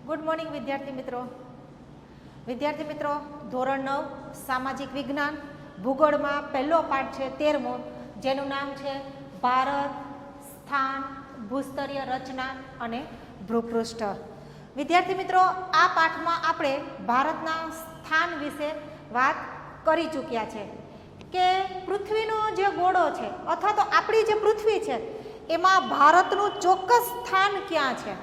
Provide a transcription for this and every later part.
Good morning વિદ્યાર્થી મિત્રો ધોરણ 9 સામાજિક વિજ્ઞાન ભૂગોળમાં પહેલો પાઠ છે 13મો, જેનું નામ છે ભારત, સ્થાન, ભૂસ્તરીય રચના અને ભૂપૃષ્ઠ. વિદ્યાર્થી મિત્રો, આ પાઠમાં આપણે ભારતના સ્થાન વિશે વાત કરી ચૂક્યા છે કે પૃથ્વીનો જે ગોળો છે અથવા તો આપણી જે પૃથ્વી છે એમાં ભારતનું ચોક્કસ સ્થાન ક્યાં છે,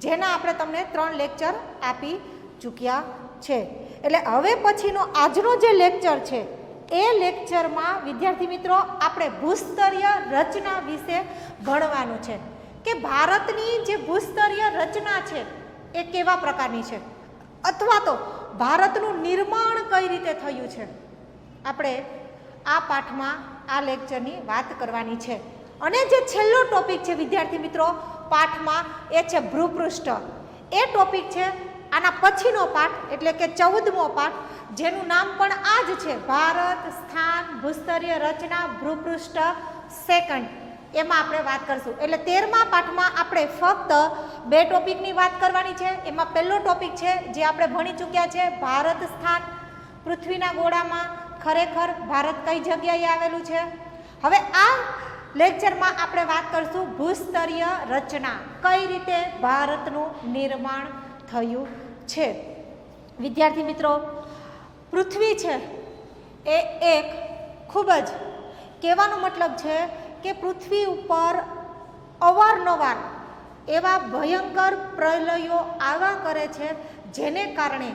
જેના આપણે તમને 3 લેક્ચર આપી ચૂક્યા છે. એટલે હવે પછીનો આજનો જે લેક્ચર છે એ લેક્ચરમાં વિદ્યાર્થી મિત્રો આપણે ભૂસ્તરીય રચના વિશે ભણવાનું છે કે ભારતની જે ભૂસ્તરીય રચના છે એ કેવા પ્રકારની છે અથવા તો ભારતનું નિર્માણ કઈ રીતે થયું છે. આપણે આ પાઠમાં આ લેક્ચરની વાત કરવાની છે. અને જે છેલ્લો ટોપિક છે વિદ્યાર્થી મિત્રો પાઠમાં એ છે ભૂપૃષ્ઠ. એ ટોપિક છે આના પછીનો પાઠ એટલે કે 14મો પાઠ, જેનું નામ પણ આ જ છે, ભારત, સ્થાન, ભૂસ્તરીય રચના, ભૂપૃષ્ઠ સેકન્ડ. એમાં આપણે વાત કરશું. એટલે 13મા પાઠમાં આપણે ફક્ત 2 ટોપિકની વાત કરવાની છે. એમાં પહેલો ટોપિક છે જે આપણે ભણી ચૂક્યા છે, ભારત સ્થાન. પૃથ્વીના ગોળામાં ખરેખર ભારત કઈ જગ્યાએ આવેલું છે. હવે આ લેક્ચરમાં આપણે વાત કરશું ભૂસ્તરીય રચના, કઈ રીતે ભારતનું નિર્માણ થયું છે. વિદ્યાર્થી મિત્રો, પૃથ્વી છે એ એક ખૂબ જ કહેવાનો મતલબ છે કે પૃથ્વી ઉપર અવારનવાર એવા ભયંકર પ્રલયો આવ્યા કરે છે, જેને કારણે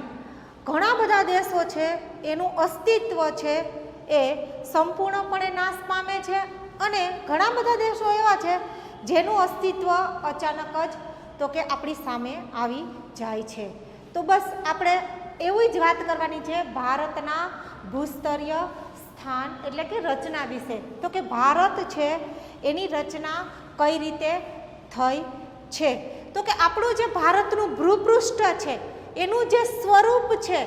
ઘણા બધા દેશો છે એનું અસ્તિત્વ છે એ સંપૂર્ણપણે નાશ પામે છે અને ઘણા બધા દેશો એવા છે જેનું અસ્તિત્વ અચાનક જ તો કે આપણી સામે આવી જાય છે. તો બસ આપણે એવી જ વાત કરવાની છે ભારતના ભૂસ્તરીય સ્થાન એટલે કે રચના વિશે. તો કે ભારત છે એની રચના કઈ રીતે થઈ છે. તો કે આપણું જે ભારતનું ભૂપૃષ્ઠ છે એનું જે સ્વરૂપ છે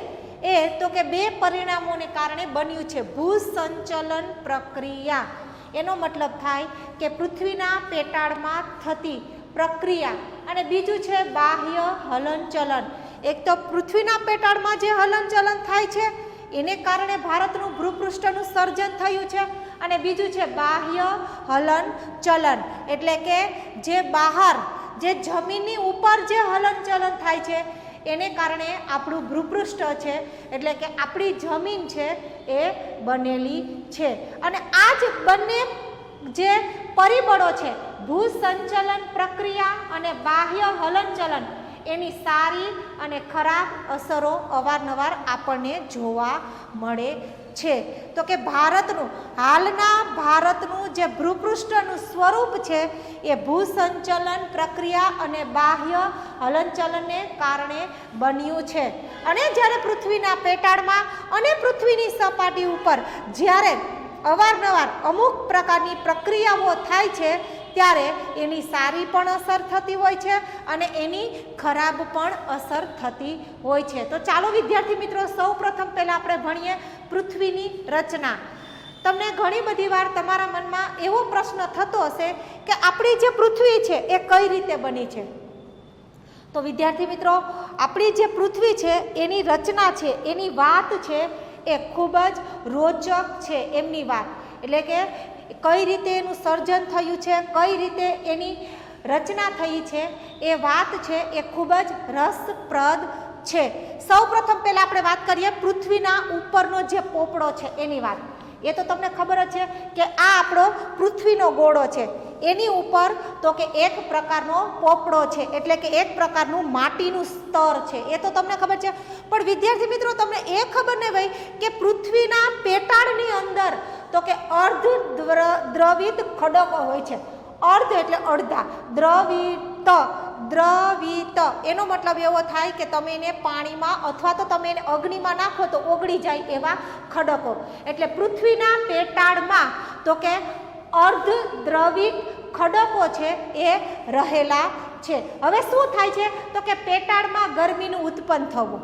એ તો કે 2 પરિણામોને કારણે બન્યું છે. ભૂસંચલન પ્રક્રિયા, એનો મતલબ થાય કે પૃથ્વીના પેટાળમાં થતી પ્રક્રિયા, અને બીજું છે બાહ્ય હલનચલન. એક તો પૃથ્વીના પેટાળમાં જે હલનચલન થાય છે એને કારણે ભારતનું ભૂપૃષ્ઠનું સર્જન થયું છે, અને બીજું છે બાહ્ય હલનચલન એટલે કે જે બહાર જે જમીનની ઉપર જે હલનચલન થાય છે એને કારણે આપણું ભૂપૃષ્ઠ છે એટલે કે આપણી જમીન છે એ બનેલી છે. અને આ જ બંને જે પરિબળો છે, ભૂસંચલન પ્રક્રિયા અને બાહ્ય હલનચલન, એની સારી અને ખરાબ અસરો અવારનવાર આપણને જોવા મળે છે. તો કે હાલના ભારતનું જે ભૂપૃષ્ઠનું સ્વરૂપ છે એ ભૂસંચલન પ્રક્રિયા અને બાહ્ય હલનચલનને કારણે બન્યું છે. અને જ્યારે પૃથ્વીના પેટાળમાં અને પૃથ્વીની સપાટી ઉપર જ્યારે અવારનવાર અમુક પ્રકારની પ્રક્રિયાઓ થાય છે ત્યારે એની સારી પણ અસર થતી હોય છે અને એની ખરાબ પણ અસર થતી હોય છે. તો ચાલો વિદ્યાર્થી મિત્રો, સૌ પ્રથમ પહેલાં આપણે ભણીએ પૃથ્વીની રચના. તમને ઘણી બધી વાર તમારા મનમાં એવો પ્રશ્ન થતો હશે કે આપણી જે પૃથ્વી છે એ કઈ રીતે બની છે. તો વિદ્યાર્થી મિત્રો, આપણી જે પૃથ્વી છે એની રચના છે, એની વાત છે એ ખૂબ જ રોચક છે. એમની વાત એટલે કે કઈ રીતે એનું સર્જન થયું છે, કઈ રીતે એની રચના થઈ છે, એ વાત છે એ ખૂબ જ રસપ્રદ છે. સૌ પ્રથમ પહેલાં આપણે વાત કરીએ પૃથ્વીના ઉપરનો જે પોપડો છે એની વાત. એ તો તમને ખબર જ છે કે આ આપણો પૃથ્વીનો ગોળો છે, એની ઉપર તો કે એક પ્રકારનો પોપડો છે એટલે કે એક પ્રકારનું માટીનું સ્તર છે. એ તો તમને ખબર છે. પણ વિદ્યાર્થી મિત્રો, તમને એ ખબર નહીં ભાઈ કે પૃથ્વીના પેટાળની અંદર તો કે અર્ધ દ્રવિત ખડકો હોય છે. અર્ધ એટલે અડધા, દ્રવિત એનો મતલબ એવો થાય કે તમે એને પાણીમાં અથવા તો તમે એને અગ્નિમાં નાખો તો ઓગળી જાય એવા ખડકો. એટલે પૃથ્વીના પેટાળમાં તો કે અર્ધ દ્રવિત ખડકો છે એ રહેલા છે. હવે શું થાય છે તો કે પેટાળમાં ગરમીનું ઉત્પન્ન થવું,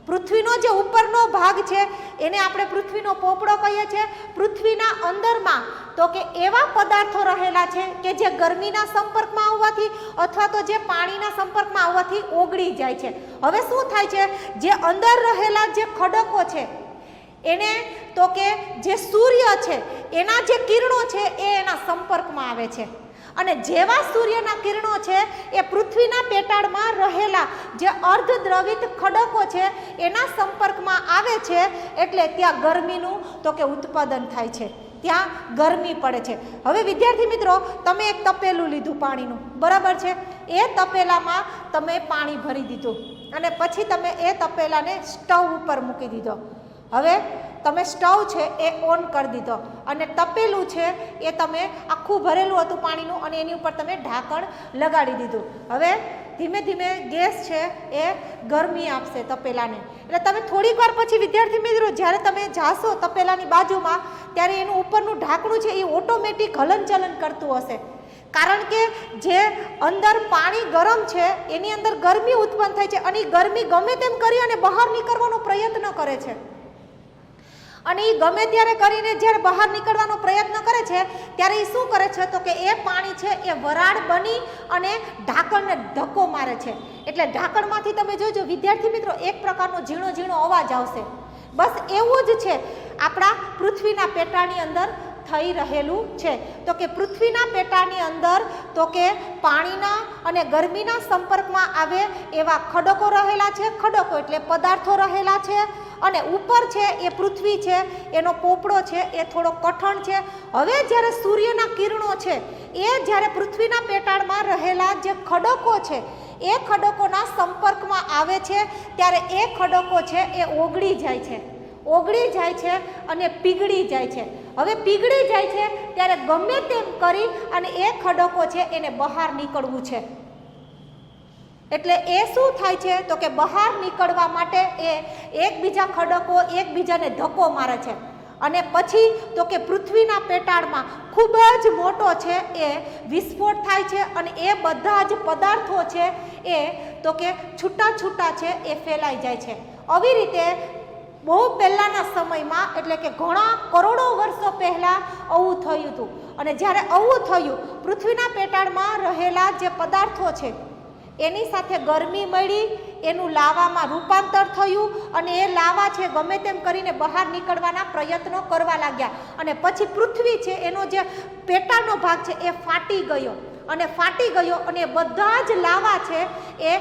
પૃથ્વીનો જે ઉપરનો ભાગ છે એને આપણે પૃથ્વીનો પોપડો કહીએ છીએ. પૃથ્વીના અંદરમાં તો કે એવા પદાર્થો રહેલા છે કે જે ગરમીના સંપર્કમાં આવવાથી અથવા તો જે પાણીના સંપર્કમાં આવવાથી ઓગળી જાય છે. હવે શું થાય છે, જે અંદર રહેલા જે ખડકો છે એને તો કે જે સૂર્ય છે એના જે કિરણો છે એ એના સંપર્કમાં આવે છે અને જેવા સૂર્યના કિરણો છે એ પૃથ્વીના પેટાળમાં રહેલા જે અર્ધદ્રવિત ખડકો છે એના સંપર્કમાં આવે છે એટલે ત્યાં ગરમીનું તો કે ઉત્પાદન થાય છે, ત્યાં ગરમી પડે છે. હવે વિદ્યાર્થી મિત્રો, તમે એક તપેલું લીધું પાણીનું, બરાબર છે, એ તપેલામાં તમે પાણી ભરી દીધું અને પછી તમે એ તપેલાને સ્ટવ ઉપર મૂકી દીધો. હવે તમે સ્ટવ છે એ ઓન કરી દીધો અને તપેલું છે એ તમે આખું ભરેલું હતું પાણીનું અને એની ઉપર તમે ઢાંકણ લગાડી દીધું. હવે ધીમે ધીમે ગેસ છે એ ગરમી આપશે તપેલાને. એટલે તમે થોડીક વાર પછી વિદ્યાર્થી મિત્રો જ્યારે તમે જાશો તપેલાની બાજુમાં ત્યારે એનું ઉપરનું ઢાંકણું છે એ ઓટોમેટિક હલનચલન કરતું હશે, કારણ કે જે અંદર પાણી ગરમ છે એની અંદર ગરમી ઉત્પન્ન થાય છે અને એ ગરમી ગમે તેમ કરી અને બહાર નીકળવાનો પ્રયત્ન કરે છે અને એ ગમે ત્યારે કરીને જ્યારે બહાર નીકળવાનો પ્રયત્ન કરે છે ત્યારે એ શું કરે છે તો કે એ પાણી છે એ વરાળ બની અને ઢાંકણને ધક્કો મારે છે. એટલે ઢાંકણમાંથી તમે જોજો વિદ્યાર્થી મિત્રો એક પ્રકારનો ઝીણો ઝીણો અવાજ આવશે. બસ એવું જ છે આપણા પૃથ્વીના પેટાળની અંદર થઈ રહેલું છે. તો કે પૃથ્વીના પેટાળની અંદર તો કે પાણીના અને ગરમીના સંપર્કમાં આવે એવા ખડકો રહેલા છે. ખડકો એટલે પદાર્થો રહેલા છે અને ઉપર છે એ પૃથ્વી છે, એનો પોપડો છે એ થોડો કઠણ છે. હવે જ્યારે સૂર્યના કિરણો છે એ જ્યારે પૃથ્વીના પેટાળમાં રહેલા જે ખડકો છે એ ખડકોના સંપર્કમાં આવે છે ત્યારે એ ખડકો છે એ ઓગળી જાય છે અને પીગળી જાય છે. હવે પીગળી જાય છે ત્યારે ગમે તેમ કરી અને એ ખડકો છે એને બહાર નીકળવું છે. એટલે એ શું થાય છે તો કે બહાર નીકળવા માટે એ એકબીજા ખડકો એકબીજાને ધક્કો મારે છે અને પછી તો કે પૃથ્વીના પેટાળમાં ખૂબ જ મોટો છે એ વિસ્ફોટ થાય છે અને એ બધા જ પદાર્થો છે એ તો કે છૂટા છૂટા છે એ ફેલાઈ જાય છે. આવી રીતે બહુ પહેલાંના સમયમાં એટલે કે ઘણા કરોડો વર્ષો પહેલાં આવું થયું હતું અને જ્યારે આવું થયું પૃથ્વીના પેટાળમાં રહેલા જે પદાર્થો છે એની સાથે ગરમી મળી, એનું લાવામાં રૂપાંતર થયું અને એ લાવા છે ગમે તેમ કરીને બહાર નીકળવાના પ્રયત્નો કરવા લાગ્યા અને પછી પૃથ્વી છે એનો જે પેટાળનો ભાગ છે એ ફાટી ગયો અને બધા જ લાવા છે એ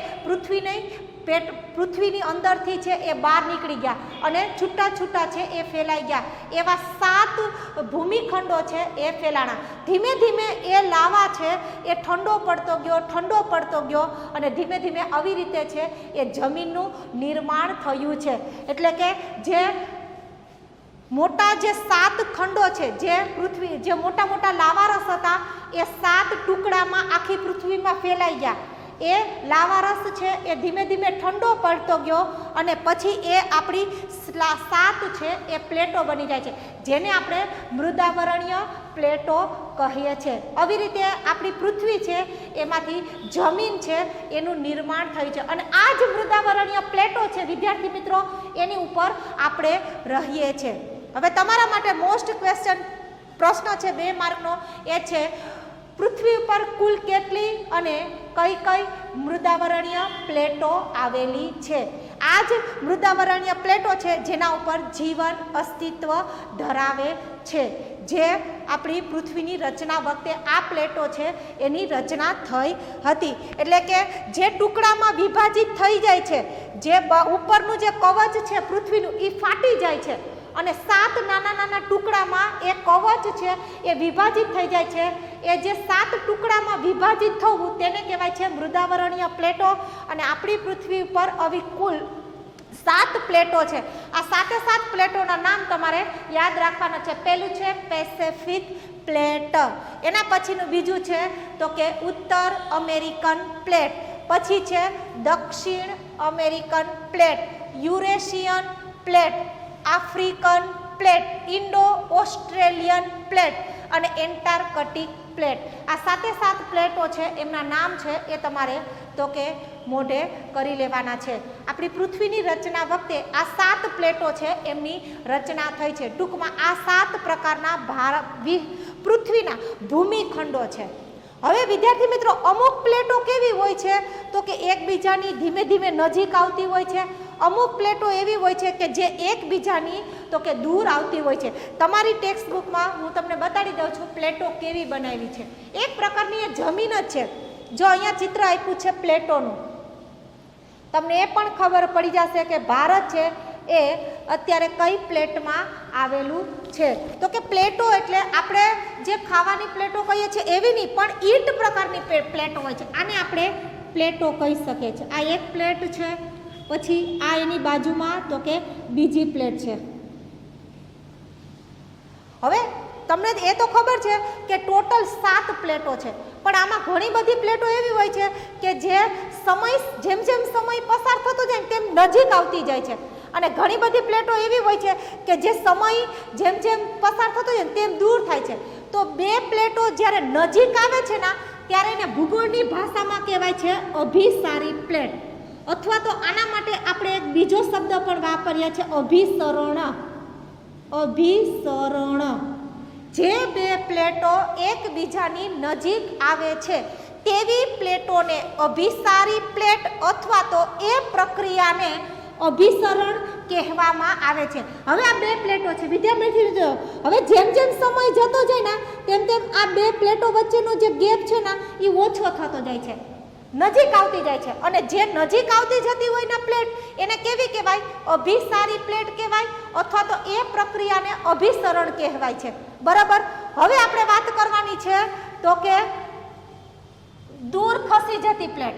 પૃથ્વીની અંદરથી છે એ બહાર નીકળી ગયા અને છૂટા છૂટા છે એ ફેલાઈ ગયા. એવા 7 ભૂમિખંડો છે એ ફેલાણા. ધીમે ધીમે એ લાવા છે એ ઠંડો પડતો ગયો અને ધીમે ધીમે આવી રીતે છે એ જમીનનું નિર્માણ થયું છે. એટલે કે જે મોટા જે 7 ખંડો છે જે મોટા મોટા લાવારસ હતા એ 7 ટુકડામાં આખી પૃથ્વીમાં ફેલાઈ ગયા. એ લાવારસ છે એ ધીમે ધીમે ઠંડો પડતો ગયો અને પછી એ આપણી 7 છે એ પ્લેટો બની જાય છે જેને આપણે મૃદાવરણીય પ્લેટો કહીએ છીએ. આવી રીતે આપણી પૃથ્વી છે એમાંથી જમીન છે એનું નિર્માણ થયું છે અને આ જ મૃદાવરણીય પ્લેટો છે વિદ્યાર્થી મિત્રો એની ઉપર આપણે રહીએ છીએ. હવે તમારા માટે મોસ્ટ પ્રશ્ન છે 2 માર્કનો એ છે પૃથ્વી ઉપર કુલ કેટલી અને કઈ મૃદાવરણીય પ્લેટો આવેલી છે. આ જ મૃદાવરણીય પ્લેટો છે જેના ઉપર જીવન અસ્તિત્વ ધરાવે છે. જે આપણી પૃથ્વીની રચના વખતે આ પ્લેટો છે એની રચના થઈ હતી. એટલે કે જે ટુકડામાં વિભાજિત થઈ જાય છે, જે ઉપરનું જે કવચ છે પૃથ્વીનું એ ફાટી જાય છે અને 7 નાના ટુકડામાં એ કવચ છે એ વિભાજિત થઈ જાય છે. એ જે 7 ટુકડામાં વિભાજિત થવું તેને કહેવાય છે મૃદાવરણીય પ્લેટો અને આપણી પૃથ્વી ઉપર આવી કુલ 7 પ્લેટો છે. આ 7 પ્લેટોના નામ તમારે યાદ રાખવાના છે. પહેલું છે પેસિફિક પ્લેટ, એના પછીનું બીજું છે તો કે ઉત્તર અમેરિકન પ્લેટ, પછી છે દક્ષિણ American plate, Eurasian plate, African plate, Indo Australian plate અને એન્ટાર્કટિક પ્લેટ. આ 7 પ્લેટો છે એમના નામ છે એ તમારે તો કે મોઢે કરી લેવાના છે. આપણી પૃથ્વીની રચના વખતે આ 7 પ્લેટો છે એમની રચના થઈ છે. ટૂંકમાં આ 7 પ્રકારના પૃથ્વીના ભૂમિખંડો છે. હવે વિદ્યાર્થી મિત્રો, અમુક પ્લેટો કેવી હોય છે તો કે એકબીજાની ધીમે ધીમે નજીક આવતી હોય છે. અમુક પ્લેટો એવી હોય છે કે જે એકબીજાની તો કે દૂર આવતી હોય છે. તમારી ટેક્સ્ટ બુકમાં હું તમને બતાડી દઉં છું પ્લેટો કેવી બનાવી છે. એક પ્રકારની એ જમીન જ છે. જો અહીંયા ચિત્ર આપ્યું છે પ્લેટોનું, તમને એ પણ ખબર પડી જશે કે ભારત છે એ અત્યારે કઈ પ્લેટમાં આવેલું છે. તો કે પ્લેટો એટલે આપણે જે ખાવાની પ્લેટો કહીએ છીએ એવી નહીં, પણ ઈંટ પ્રકારની પ્લેટો હોય છે. આને આપણે પ્લેટો કહી શકીએ છીએ. આ એક પ્લેટ છે, પછી આ એની બાજુમાં તો કે બીજી પ્લેટ છે. હવે તમને એ તો ખબર છે કે ટોટલ 7 પ્લેટો છે, પણ આમાં ઘણી બધી પ્લેટો એવી હોય છે કે જે જેમ જેમ સમય પસાર થતો જાય તેમ નજીક આવતી જાય છે, અને ઘણી બધી પ્લેટો એવી હોય છે કે જે સમય જેમ જેમ પસાર થતો જાય તેમ દૂર થાય છે. તો 2 પ્લેટો જ્યારે નજીક આવે છે ને ત્યારે એને ભૂગોળની ભાષામાં કહેવાય છે અભિસારી પ્લેટ, અથવા તો આના માટે આપણે એક બીજો શબ્દ પણ વાપરીએ છીએ અભિસરણ. અભિસરણ. જે 2 પ્લેટો એકબીજાની નજીક આવે છે તેવી પ્લેટોને અભિસારી પ્લેટ અથવા તો એ પ્રક્રિયાને અભિસરણ કહેવામાં આવે છે. હવે આ 2 પ્લેટો છે વિદ્યાર્થી મિત્રો, હવે જેમ જેમ સમય જતો જાય ને તેમ તેમ આ 2 પ્લેટો વચ્ચેનો જે ગેપ છે ને એ ઓછો થતો જાય છે, નજીક આવતી જાય છે. અને જે નજીક આવતી જતી હોય ને પ્લેટ એને કેવી કહેવાય? અભિસારી પ્લેટ કહેવાય, અથવા તો એ પ્રક્રિયાને અભિસરણ કહેવાય છે. બરાબર. હવે આપણે વાત કરવાની છે તો કે દૂર ખસી જતી પ્લેટ.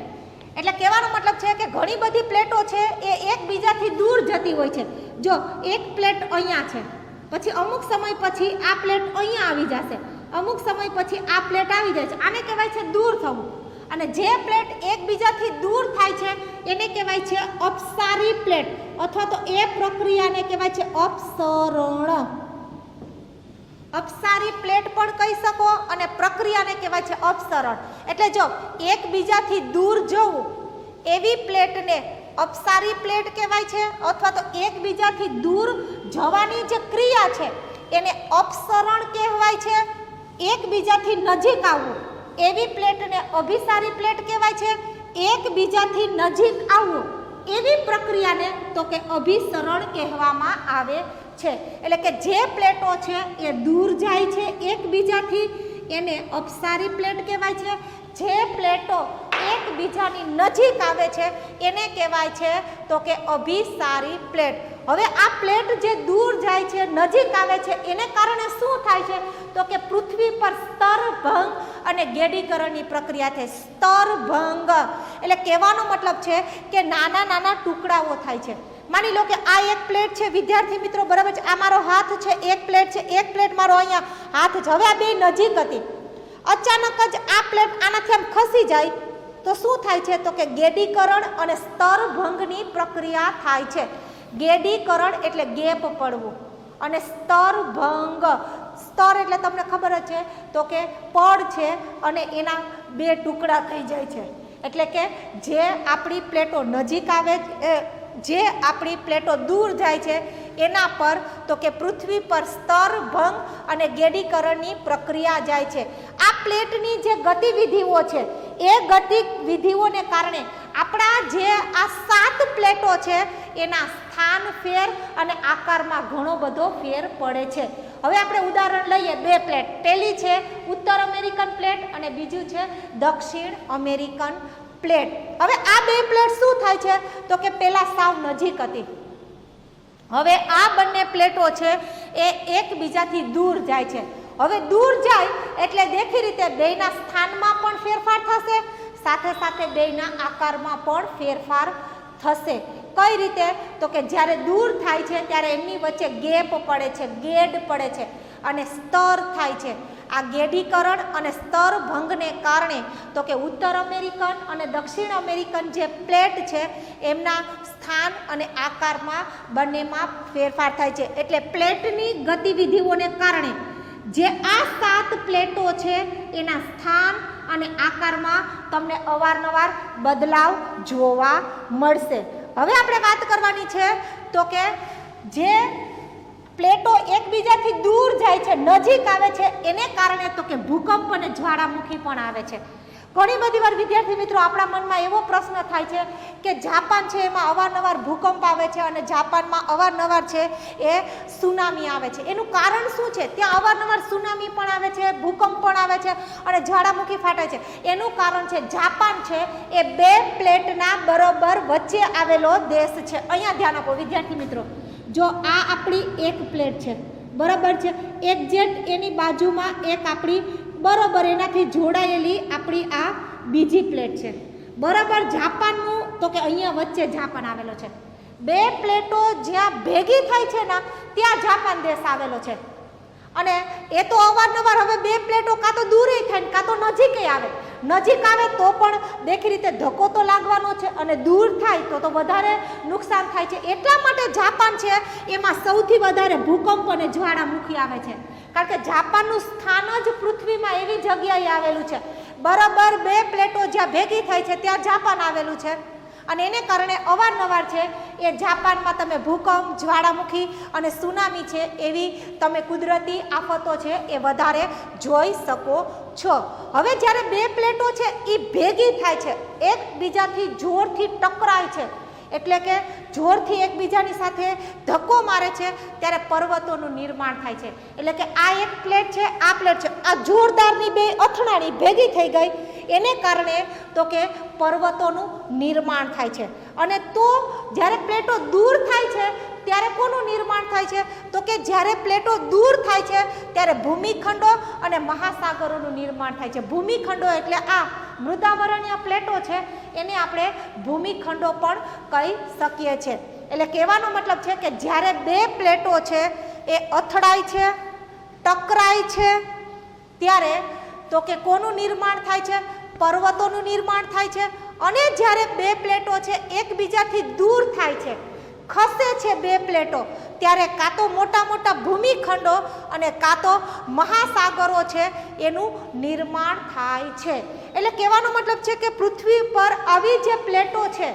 એટલે કહેવાનો મતલબ છે કે ઘણી બધી પ્લેટો છે એ એકબીજાથી દૂર જતી હોય છે. જો એક પ્લેટ અહીંયા છે, પછી અમુક સમય પછી આ પ્લેટ અહીંયા આવી જશે, અમુક સમય પછી આ પ્લેટ આવી જાય છે. આને કહેવાય છે દૂર થવું. અને જે પ્લેટ એકબીજાથી દૂર થાય છે એને કહેવાય છે અપસારી પ્લેટ, અથવા તો એ પ્રક્રિયાને કહેવાય છે અપસરણ. અપસારી પ્લેટ પણ કહી શકો અને પ્રક્રિયાને કહેવાય છે અપસરણ. એટલે જો એકબીજાથી દૂર જવું એવી પ્લેટને અપસારી પ્લેટ કહેવાય છે, અથવા તો એકબીજાથી દૂર જવાની જે ક્રિયા છે એને અપસરણ કહેવાય છે. એકબીજાથી નજીક આવવું એવી પ્લેટને અભિસારી પ્લેટ કહેવાય છે. એકબીજાથી નજીક આવવું એવી પ્રક્રિયાને તો કે અભિસરણ કહેવામાં આવે છે. એટલે કે જે પ્લેટો છે એ દૂર જાય છે એકબીજાથી એને અપસારી પ્લેટ કહેવાય છે. જે પ્લેટો એકબીજાની નજીક આવે છે એને કહેવાય છે તો કે અભિસારી પ્લેટ. હવે આ પ્લેટ જે દૂર જાય છે નજીક આવે છે એને કારણે શું થાય છે તો કે પૃથ્વી પર સ્તરભંગ અને ગેડીકરણની પ્રક્રિયા થાય. સ્તરભંગ એટલે કહેવાનો મતલબ છે કે નાના નાના ટુકડાઓ થાય છે. માની લો કે આ એક પ્લેટ છે વિદ્યાર્થી મિત્રો, બરાબર છે, આ મારો હાથ છે, એક પ્લેટ છે, એક પ્લેટ મારો અહીંયા હાથ છે. હવે આ 2 નજીક હતી, અચાનક જ આ પ્લેટ આનાથી આમ ખસી જાય તો શું થાય છે તો કે ગેડીકરણ અને સ્તરભંગની પ્રક્રિયા થાય છે. ગેડીકરણ એટલે ગેપ પડવું, અને સ્તરભંગ, સ્તર એટલે તમને ખબર જ છે તો કે પડ છે અને એના 2 ટુકડા થઈ જાય છે. એટલે કે જે આપણી પ્લેટો નજીક આવે, જે આપણી પ્લેટો દૂર જાય છે એના પર તો કે પૃથ્વી પર સ્તરભંગ અને ગેડીકરણની પ્રક્રિયા જાય છે. આ પ્લેટની જે ગતિવિધિઓ છે એ ગતિવિધિઓને કારણે આપણા જે આ 7 પ્લેટો છે એના સ્થાન ફેર અને આકારમાં ઘણો બધો ફેર પડે છે. હવે આપણે ઉદાહરણ લઈએ 2 પ્લેટ. પહેલી છે ઉત્તર અમેરિકન પ્લેટ અને બીજું છે દક્ષિણ અમેરિકન પ્લેટ. હવે આ 2 પ્લેટ શું થાય છે તો કે પહેલા સાવ નજીક હતી, હવે આ બંને પ્લેટો છે એ એકબીજાથી દૂર જાય છે. હવે દૂર જાય એટલે દેખી રીતે બેયના સ્થાનમાં પણ ફેરફાર થશે, સાથે સાથે બેયના આકારમાં પણ ફેરફાર થશે. કઈ રીતે તો કે જ્યારે દૂર થાય છે ત્યારે એમની વચ્ચે ગેપ પડે છે, ગેડ પડે છે અને સ્તર થાય છે. આ ગેડીકરણ અને સ્તરભંગને કારણે તો કે ઉત્તર અમેરિકન અને દક્ષિણ અમેરિકન જે પ્લેટ છે એમના સ્થાન અને આકારમાં બંનેમાં ફેરફાર થાય છે. એટલે પ્લેટની ગતિવિધિઓને કારણે જે આ 7 પ્લેટો છે એના સ્થાન અને આકારમાં તમને અવારનવાર બદલાવ જોવા મળશે. હવે આપણે વાત કરવાની છે તો કે જે પ્લેટો એકબીજાથી દૂર જાય છે, નજીક આવે છે, એને કારણે તો કે ભૂકંપ અને જ્વાળામુખી પણ આવે છે. ઘણી બધી વાર વિદ્યાર્થી મિત્રો આપણા મનમાં એવો પ્રશ્ન થાય છે કે જાપાન છે એમાં અવારનવાર ભૂકંપ આવે છે અને જાપાનમાં અવારનવાર છે એ સુનામી આવે છે. એનું કારણ શું છે? ત્યાં અવારનવાર સુનામી પણ આવે છે, ભૂકંપ પણ આવે છે અને જ્વાળામુખી ફાટે છે. એનું કારણ છે જાપાન છે એ બે પ્લેટના બરોબર વચ્ચે આવેલો દેશ છે. અહીંયા ધ્યાન આપો વિદ્યાર્થી મિત્રો, જો આ આપણી એક પ્લેટ છે, બરાબર છે, એક્ઝેક્ટ એની બાજુમાં એક આપણી બરોબર એનાથી જોડાયેલી આપણી આ બીજી પ્લેટ છે, બરાબર. જાપાનનું તો કે અહીંયા વચ્ચે જાપાન આવેલો છે. બે પ્લેટો જ્યાં ભેગી થાય છે ને ત્યાં જાપાન દેશ આવેલો છે. અને એ તો અવારનવાર હવે બે પ્લેટો કાં તો દૂર થાય ને કાં તો નજીક આવે. નજીક આવે તો પણ દેખી રીતે ધક્કો તો લાગવાનો છે અને દૂર થાય તો વધારે નુકસાન થાય છે. એટલા માટે જાપાન છે એમાં સૌથી વધારે ભૂકંપ અને જ્વાળામુખી આવે છે. કારણ કે જાપાનનું સ્થાન જ પૃથ્વીમાં એવી જગ્યાએ આવેલું છે, બરાબર બે પ્લેટો જ્યાં ભેગી થાય છે ત્યાં જાપાન આવેલું છે. અને એને કારણે અવારનવાર છે એ જાપાનમાં તમે ભૂકંપ, જ્વાળામુખી અને સુનામી છે એવી તમે કુદરતી આફતો છે એ વધારે જોઈ શકો છો. હવે જ્યારે બે પ્લેટો છે એ ભેગી થાય છે, એકબીજાથી જોરથી ટકરાય છે, એટલે કે જોરથી એકબીજાની સાથે ધક્કો મારે છે, ત્યારે પર્વતોનું નિર્માણ થાય છે. એટલે કે આ એક પ્લેટ છે, આ પ્લેટ છે, આ જોરદારની બે અથડાણી ભેગી થઈ ગઈ, એને કારણે તો કે પર્વતોનું નિર્માણ થાય છે. અને તો જ્યારે પ્લેટો દૂર થાય છે ત્યારે કોનું નિર્માણ થાય છે? તો કે જ્યારે પ્લેટો દૂર થાય છે ત્યારે ભૂમિખંડો અને મહાસાગરોનું નિર્માણ થાય છે. ભૂમિખંડો એટલે આ મૃદાવરણીય પ્લેટો છે એને આપણે ભૂમિખંડો પણ કહી શકીએ છીએ. એટલે કહેવાનો મતલબ છે કે જ્યારે બે પ્લેટો છે એ અથડાય છે, ટકરાય છે, ત્યારે તો કે કોનું નિર્માણ થાય છે? પર્વતોનું નિર્માણ થાય છે. અને જ્યારે બે પ્લેટો છે એકબીજાથી દૂર થાય છે, ખસે છે બે પ્લેટો, ત્યારે કાં તો મોટા મોટા ભૂમિખંડો અને કાં તો મહાસાગરો છે એનું નિર્માણ થાય છે. એટલે કહેવાનો મતલબ છે કે પૃથ્વી પર આવી જે પ્લેટો છે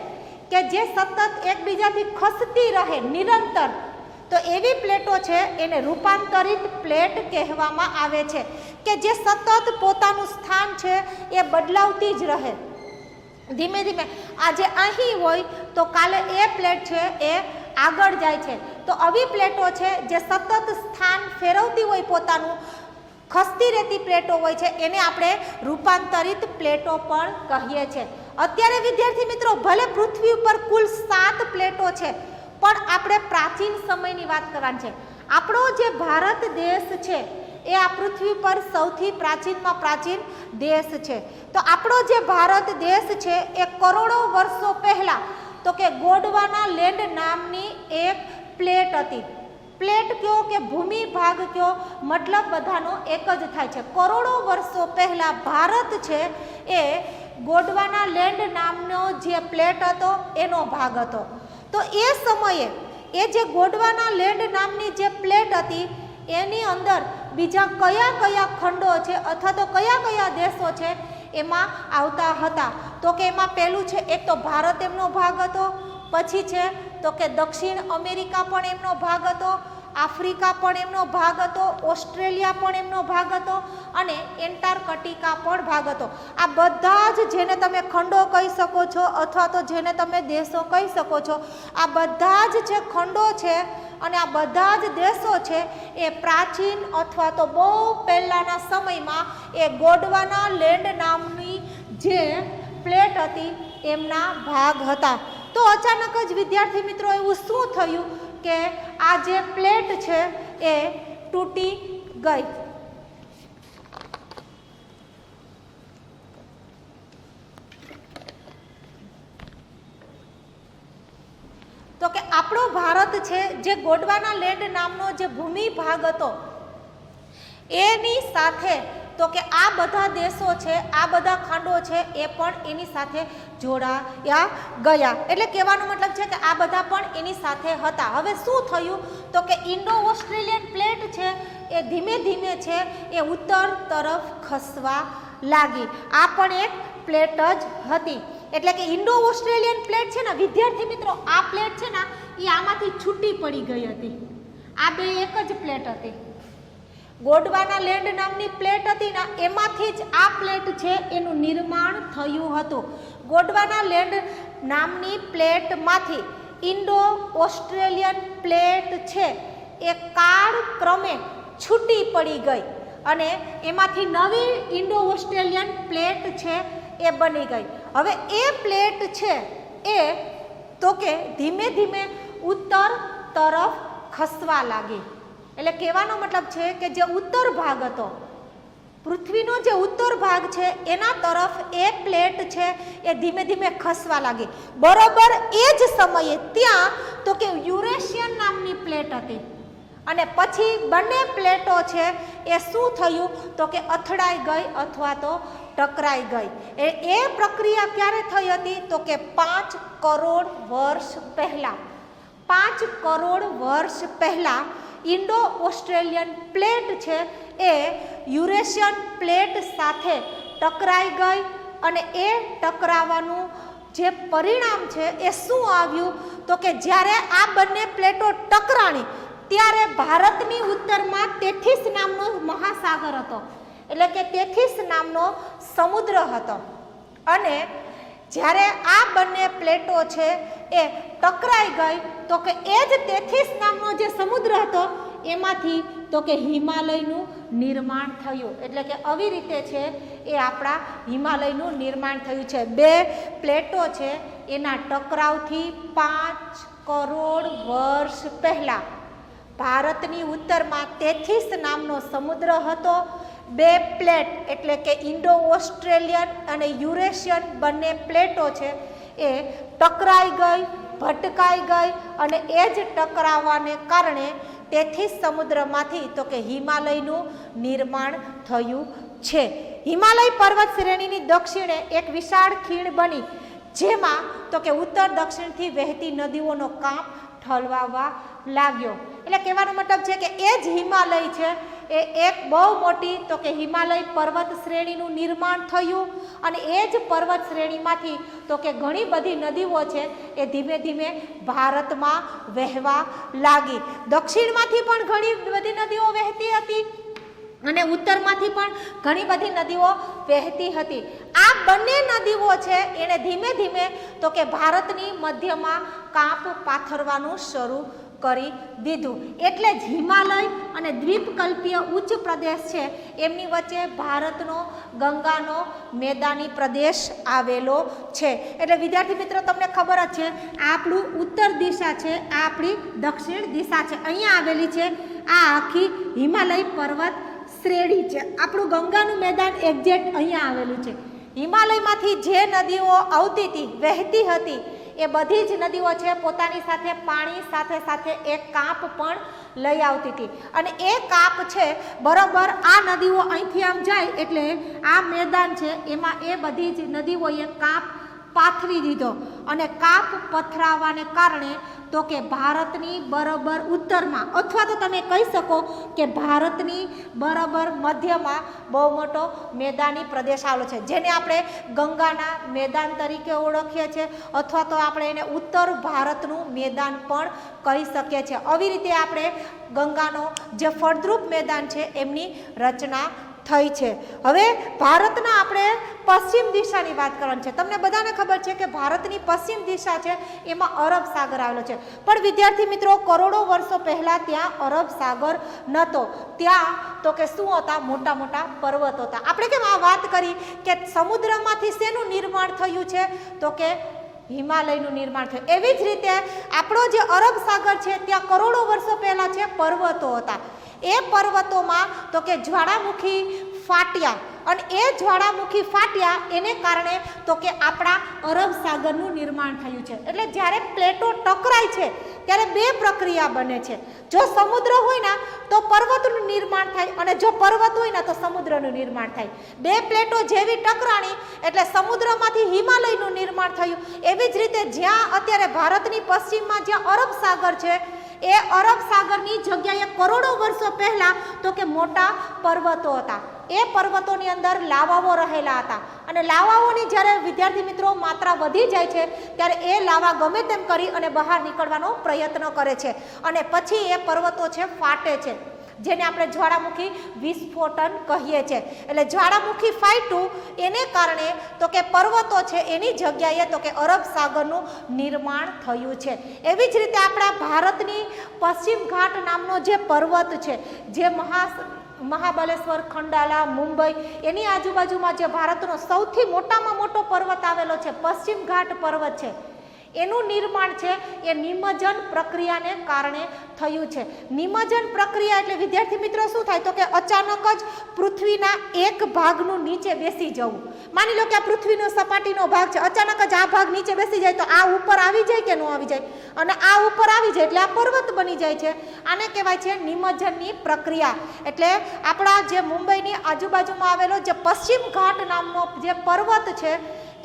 કે જે સતત એકબીજાથી ખસતી રહે નિરંતર, તો એવી પ્લેટો છે એને રૂપાંતરિત પ્લેટ કહેવામાં આવે છે, કે જે સતત પોતાનું સ્થાન છે એ બદલાવતી જ રહે. ધીમે ધીમે આજે અહીં હોય તો કાલે એ પ્લેટ છે એ આગળ જાય છે. તો આવી પ્લેટો છે જે સતત સ્થાન ફેરવતી હોય, પોતાનું ખસતી રહેતી પ્લેટો હોય છે, એને આપણે રૂપાંતરિત પ્લેટો પણ કહીએ છીએ. અત્યારે વિદ્યાર્થી મિત્રો ભલે પૃથ્વી ઉપર કુલ 7 પ્લેટો છે, પણ આપણે પ્રાચીન સમયની વાત કરવાની છે. આપણો જે ભારત દેશ છે એ આ પૃથ્વી પર સૌથી પ્રાચીનમાં પ્રાચીન દેશ છે. તો આપણો જે ભારત દેશ છે એ કરોડો વર્ષો પહેલા તો કે ગોંડવાના લેન્ડ નામની એક પ્લેટ હતી. પ્લેટ કયો કે ભૂમિ ભાગ કયો, મતલબ બધાનો એક જ થાય છે. કરોડો વર્ષો પહેલા ભારત છે એ ગોંડવાના લેન્ડ નામનો જે પ્લેટ હતો એનો ભાગ હતો. તો એ સમયે એ જે ગોંડવાના લેન્ડ નામની જે પ્લેટ હતી એની અંદર બીજા કયા કયા ખંડો છે અથવા તો કયા કયા દેશો છે એમાં આવતા હતા? તો કે એમાં પહેલું છે એક તો ભારત એમનો ભાગ હતો, પછી છે તો કે દક્ષિણ અમેરિકા પણ એમનો ભાગ હતો, આફ્રિકા પણ એમનો ભાગ હતો, ઓસ્ટ્રેલિયા પણ એમનો ભાગ હતો અને એન્ટાર્કટિકા પણ ભાગ હતો. આ બધા જ જેને તમે ખંડો કહી શકો છો અથવા તો જેને તમે દેશો કહી શકો છો, આ બધા જ જે ખંડો છે અને આ બધા જ દેશો છે એ પ્રાચીન અથવા તો બહુ પહેલાંના સમયમાં એ ગોંડવાના લેન્ડ નામની જે પ્લેટ હતી એમના ભાગ હતા. તો અચાનક જ વિદ્યાર્થી મિત્રો એવું શું થયું કે આ જે પ્લેટ છે એ તૂટી ગઈ. તો કે આપણો ભારત છે જે ગોંડવાના લેન્ડ નામનો જે ભૂમિ ભાગ હતો એની સાથે તો કે આ બધા દેશો છે, આ બધા ખંડો છે એ પણ એની સાથે જોડાયા ગયા. એટલે કહેવાનો મતલબ છે કે આ બધા પણ એની સાથે હતા. હવે શું થયું તો કે ઇન્ડો ઓસ્ટ્રેલિયન પ્લેટ છે એ ધીમે ધીમે છે એ ઉત્તર તરફ ખસવા લાગી. આ પણ એક પ્લેટ જ હતી. એટલે કે ઇન્ડો ઓસ્ટ્રેલિયન પ્લેટ છે ને વિદ્યાર્થી મિત્રો, આ પ્લેટ છે ને એ આમાંથી છૂટી પડી ગઈ હતી. આ બે એક જ પ્લેટ હતી. ગોંડવાના લેન્ડ નામની પ્લેટ હતી ને એમાંથી જ આ પ્લેટ છે એનું નિર્માણ થયું હતું. ગોંડવાના લેન્ડ નામની પ્લેટમાંથી ઇન્ડો ઓસ્ટ્રેલિયન પ્લેટ છે એ કાળક્રમે છૂટી પડી ગઈ અને એમાંથી નવી ઇન્ડો ઓસ્ટ્રેલિયન પ્લેટ છે એ બની ગઈ. હવે એ પ્લેટ છે એ તો કે ધીમે ધીમે ઉત્તર તરફ ખસવા લાગી. એટલે કહેવાનો મતલબ છે કે જે ઉત્તર ભાગ હતો, પૃથ્વીનો જે ઉત્તર ભાગ છે એના તરફ એ પ્લેટ છે એ ધીમે ધીમે ખસવા લાગી. બરોબર એ જ સમયે ત્યાં તો કે યુરેશિયન નામની પ્લેટ હતી અને પછી બંને પ્લેટો છે એ શું થયું તો કે અથડાઈ ગઈ અથવા તો ટકરાઈ ગઈ. એ પ્રક્રિયા ક્યારે થઈ હતી તો કે 5 કરોડ વર્ષ પહેલા. 5 કરોડ વર્ષ પહેલા ઇન્ડો ઓસ્ટ્રેલિયન પ્લેટ છે એ યુરેશિયન પ્લેટ સાથે ટકરાઈ ગઈ અને એ ટકરાવાનું જે પરિણામ છે એ શું આવ્યું તો કે જ્યારે આ બંને પ્લેટો ટકરાણી ત્યારે ભારતની ઉત્તરમાં તેથીસ નામનો મહાસાગર હતો. એટલે કે તેથીસ નામનો સમુદ્ર હતો અને જ્યારે આ બંને પ્લેટો છે એ ટકરાઈ ગઈ તો કે એ જ તેથીસ નામનો જે સમુદ્ર હતો એમાંથી તો કે હિમાલયનું નિર્માણ થયું. એટલે કે આવી રીતે છે એ આપણા હિમાલયનું નિર્માણ થયું છે. બે પ્લેટો છે એના ટકરાવથી 5 કરોડ વર્ષ પહેલા ભારતની ઉત્તરમાં તેથીસ નામનો સમુદ્ર હતો. બે પ્લેટ એટલે કે ઇન્ડો ઓસ્ટ્રેલિયન અને યુરેશિયન બંને પ્લેટો છે એ ટકરાઈ ગઈ, ભટકાઈ ગઈ અને એ જ ટકરાવવાને કારણે તેથીસ સમુદ્રમાંથી તો કે હિમાલયનું નિર્માણ થયું છે. હિમાલય પર્વત શ્રેણીની દક્ષિણે એક વિશાળ ખીણ બની જેમાં તો કે ઉત્તર દક્ષિણથી વહેતી નદીઓનો કાપ ઠલવાવા લાગ્યો. એટલે કહેવાનો મતલબ છે કે એ જ હિમાલય છે એ એક બહુ મોટી તો કે હિમાલય પર્વત શ્રેણીનું નિર્માણ થયું અને એ જ પર્વત શ્રેણીમાંથી તો કે ઘણી બધી નદીઓ છે એ ધીમે ધીમે ભારતમાં વહેવા લાગી. દક્ષિણમાંથી પણ ઘણી બધી નદીઓ વહેતી હતી અને ઉત્તરમાંથી પણ ઘણી બધી નદીઓ વહેતી હતી. આ બંને નદીઓ છે એણે ધીમે ધીમે તો કે ભારતની મધ્યમાં કાપ પાથરવાનું શરૂ કરી દીધું. એટલે જ હિમાલય અને દ્વીપકલ્પીય ઉચ્ચ પ્રદેશ છે એમની વચ્ચે ભારતનો ગંગાનો મેદાની પ્રદેશ આવેલો છે. એટલે વિદ્યાર્થી મિત્રો તમને ખબર જ છે આ આપણું ઉત્તર દિશા છે, આ આપણી દક્ષિણ દિશા છે. અહીંયા આવેલી છે આ આખી હિમાલય પર્વત શ્રેણી છે. આપણું ગંગાનું મેદાન એક્ઝેક્ટ અહીંયા આવેલું છે. હિમાલયમાંથી જે નદીઓ આવતી હતી, વહેતી હતી, એ બધી જ નદીઓ છે પોતાની સાથે પાણી સાથે સાથે એક કાપ પણ લઈ આવતી હતી અને એ કાપ છે બરોબર આ નદીઓ અહીંથી આમ જાય એટલે આ મેદાન છે એમાં એ બધી જ નદીઓએ કાપ પાથરી દીધો અને કાપ પથરાવાને કારણે તો કે ભારતની બરાબર ઉત્તરમાં અથવા તો તમે કહી શકો કે ભારતની બરાબર મધ્યમાં બહુ મોટો મેદાની પ્રદેશ આવેલો છે જેને આપણે ગંગાના મેદાન તરીકે ઓળખીએ છીએ અથવા તો આપણે એને ઉત્તર ભારતનું મેદાન પણ કહી શકીએ છીએ. આવી રીતે આપણે ગંગાનો જે ફળદ્રુપ મેદાન છે એમની રચના થઈ છે. હવે ભારતના આપણે પશ્ચિમ દિશાની વાત કરવાની છે. તમને બધાને ખબર છે કે ભારતની પશ્ચિમ દિશા છે એમાં અરબ સાગર આવેલો છે પણ વિદ્યાર્થી મિત્રો કરોડો વર્ષો પહેલા ત્યાં અરબ સાગર નહોતો. ત્યાં તો કે શું હતા, મોટા મોટા પર્વતો હતા. આપણે કેમ આ વાત કરી કે સમુદ્રમાંથી શેનું નિર્માણ થયું છે તો કે હિમાલયનું નિર્માણ થયું. એવી જ રીતે આપણો જે અરબ સાગર છે ત્યાં કરોડો વર્ષો પહેલા છે પર્વતો હતા. એ પર્વતોમાં તો કે જ્વાળામુખી ફાટ્યા અને એ જ્વાળામુખી ફાટ્યા એને કારણે તો કે આપણા અરબ સાગરનું નિર્માણ થયું છે. એટલે જ્યારે પ્લેટો ટકરાય છે ત્યારે બે પ્રક્રિયા બને છે. જો સમુદ્ર હોય ને તો પર્વતનું નિર્માણ થાય અને જો પર્વત હોય ને તો સમુદ્રનું નિર્માણ થાય. બે પ્લેટો જેવી ટકરાણી એટલે સમુદ્રમાંથી હિમાલયનું નિર્માણ થયું. એવી જ રીતે જ્યાં અત્યારે ભારતની પશ્ચિમમાં જ્યાં અરબ સાગર છે એ અરબ સાગરની જગ્યાએ કરોડો વર્ષો પહેલા તો કે મોટા પર્વતો હતા. એ પર્વતોની અંદર લાવાઓ રહેલા હતા અને લાવાઓની જ્યારે વિદ્યાર્થી મિત્રો માત્રા વધી જાય છે ત્યારે એ લાવા ગમે તેમ કરી અને બહાર નીકળવાનો પ્રયત્ન કરે છે અને પછી એ પર્વતો છે ફાટે છે, જેને આપણે જ્વાળામુખી વિસ્ફોટન કહીએ છીએ. એટલે જ્વાળામુખી ફાટ્યું એને કારણે તો કે પર્વતો છે એની જગ્યાએ તો કે અરબ સાગરનું નિર્માણ થયું છે. એવી જ રીતે આપણા ભારતની પશ્ચિમ ઘાટ નામનો જે પર્વત છે, જે મહાબલેશ્વર, ખંડાલા, મુંબઈ એની આજુબાજુમાં જે ભારતનો સૌથી મોટામાં મોટો પર્વત આવેલો છે પશ્ચિમ ઘાટ પર્વત છે, એનું નિર્માણ છે એ નિમજ્જન પ્રક્રિયાને કારણે થયું છે. નિમજ્જન પ્રક્રિયા એટલે વિદ્યાર્થી મિત્રો શું થાય તો કે અચાનક જ પૃથ્વીના એક ભાગનું નીચે બેસી જવું. માની લો કે આ પૃથ્વીનો સપાટીનો ભાગ છે, અચાનક જ આ ભાગ નીચે બેસી જાય તો આ ઉપર આવી જાય કે ન આવી જાય, અને આ ઉપર આવી જાય એટલે આ પર્વત બની જાય છે. આને કહેવાય છે નિમજ્જનની પ્રક્રિયા. એટલે આપણા જે મુંબઈની આજુબાજુમાં આવેલો જે પશ્ચિમ ઘાટ નામનો જે પર્વત છે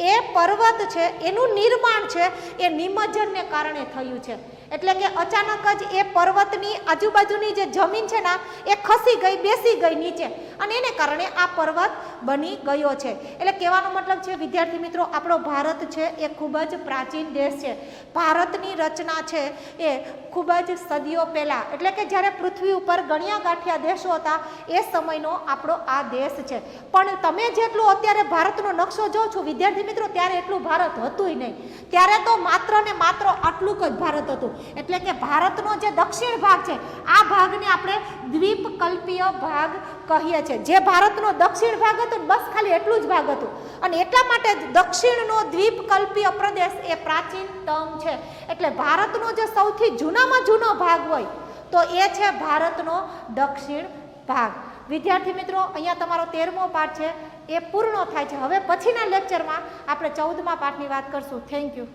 એ પર્વત છે એનું નિર્માણ છે એ નિમજ્જનને કારણે થયું છે. એટલે કે અચાનક જ એ પર્વતની આજુબાજુની જે જમીન છે ને એ ખસી ગઈ, બેસી ગઈ નીચે, અને એને કારણે આ પર્વત બની ગયો છે. એટલે કહેવાનો મતલબ છે વિદ્યાર્થી મિત્રો, આપણો ભારત છે એ ખૂબ જ પ્રાચીન દેશ છે. ભારતની રચના છે એ ખૂબ જ સદીઓ પહેલાં, એટલે કે જ્યારે પૃથ્વી ઉપર ગણ્યા ગાંઠ્યા દેશો હતા એ સમયનો આપણો આ દેશ છે. પણ તમે જેટલું અત્યારે ભારતનો નકશો જો છો વિદ્યાર્થી મિત્રો, ત્યારે એટલું ભારત હતું નહીં. ત્યારે તો માત્ર ને માત્ર આટલું જ ભારત હતું. એટલે કે ભારતનો જે દક્ષિણ ભાગ છે આ ભાગને આપણે દ્વીપકલ્પીય ભાગ કહીએ છીએ. જે ભારતનો દક્ષિણ ભાગ હતો બસ ખાલી એટલું જ ભાગ હતું, અને એટલા માટે દક્ષિણનો દ્વીપકલ્પીય પ્રદેશ એ પ્રાચીનતમ છે. એટલે ભારતનો જે સૌથી જૂનામાં જૂનો ભાગ હોય તો એ છે ભારતનો દક્ષિણ ભાગ. વિદ્યાર્થી મિત્રો, અહીંયા તમારો 13મો પાઠ છે એ પૂર્ણ થાય છે. હવે પછીના લેક્ચરમાં આપણે 14મા પાઠની વાત કરશું. Thank you.